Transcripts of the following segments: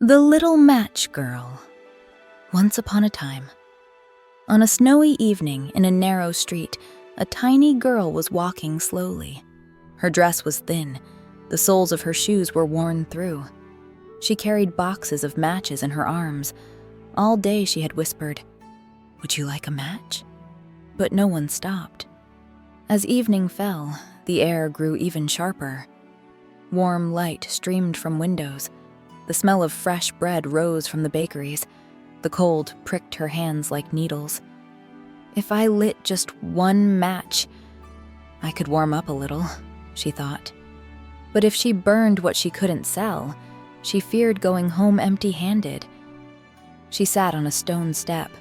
The Little Match Girl. Once upon a time, on a snowy evening in a narrow street, a tiny girl was walking slowly. Her dress was thin. The soles of her shoes were worn through. She carried boxes of matches in her arms. All day she had whispered, "Would you like a match?" But no one stopped. As evening fell, the air grew even sharper. Warm light streamed from windows. The smell of fresh bread rose from the bakeries. The cold pricked her hands like needles. If I lit just one match, I could warm up a little, she thought. But if she burned what she couldn't sell, she feared going home empty-handed. She sat on a stone step.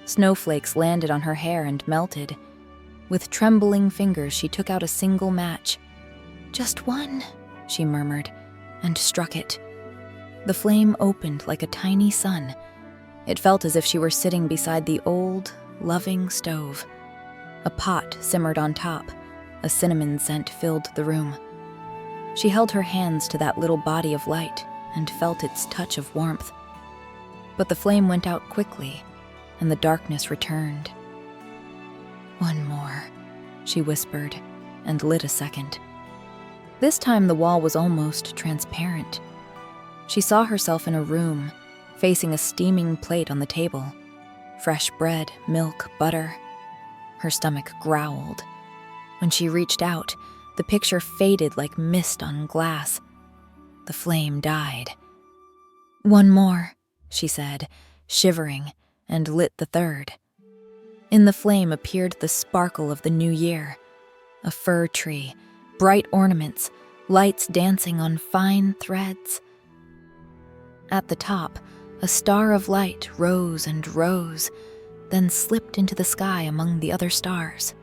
Snowflakes landed on her hair and melted. With trembling fingers, she took out a single match. "Just one," she murmured, and struck it. The flame opened like a tiny sun. It felt as if she were sitting beside the old, loving stove. A pot simmered on top. A cinnamon scent filled the room. She held her hands to that little body of light and felt its touch of warmth. But the flame went out quickly, and the darkness returned. "One more," she whispered, and lit a second. This time the wall was almost transparent. She saw herself in a room, facing a steaming plate on the table. Fresh bread, milk, butter. Her stomach growled. When she reached out, the picture faded like mist on glass. The flame died. "One more," she said, shivering, and lit the third. In the flame appeared the sparkle of the new year. A fir tree, bright ornaments, lights dancing on fine threads. At the top, a star of light rose and rose, then slipped into the sky among the other stars.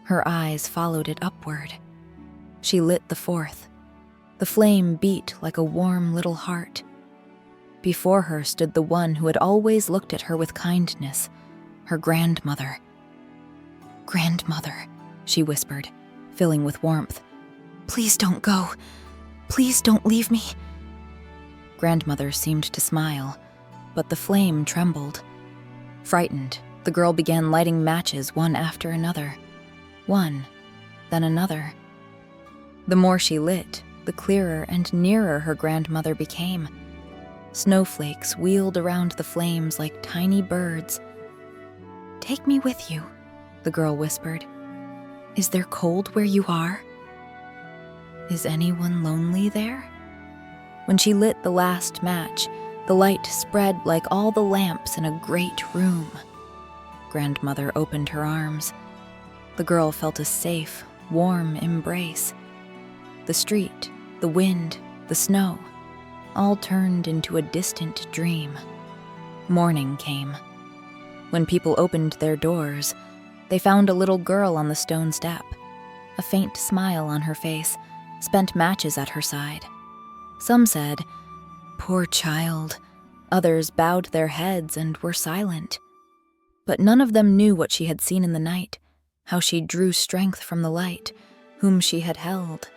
Her eyes followed it upward. She lit the fourth. The flame beat like a warm little heart. Before her stood the one who had always looked at her with kindness, her grandmother. "Grandmother," she whispered, filling with warmth. "Please don't go. Please don't leave me." Grandmother seemed to smile, but the flame trembled. Frightened, the girl began lighting matches one after another. One, then another. The more she lit, the clearer and nearer her grandmother became. Snowflakes wheeled around the flames like tiny birds. "Take me with you," the girl whispered. "Is there cold where you are? Is anyone lonely there?" When she lit the last match, the light spread like all the lamps in a great room. Grandmother opened her arms. The girl felt a safe, warm embrace. The street, the wind, the snow, all turned into a distant dream. Morning came. When people opened their doors, they found a little girl on the stone step. A faint smile on her face, spent matches at her side. Some said, "Poor child." Others bowed their heads and were silent. But none of them knew what she had seen in the night, how she drew strength from the light, whom she had held.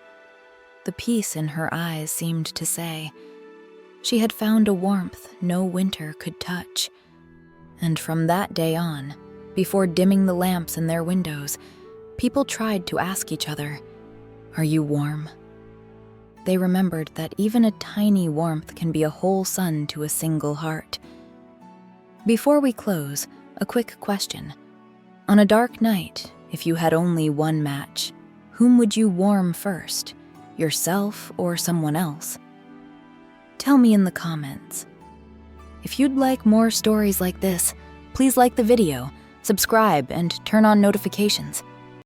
The peace in her eyes seemed to say, she had found a warmth no winter could touch. And from that day on, before dimming the lamps in their windows, people tried to ask each other, "Are you warm?" They remembered that even a tiny warmth can be a whole sun to a single heart. Before we close, a quick question. On a dark night, if you had only one match, whom would you warm first, yourself or someone else? Tell me in the comments. If you'd like more stories like this, please like the video, subscribe, and turn on notifications.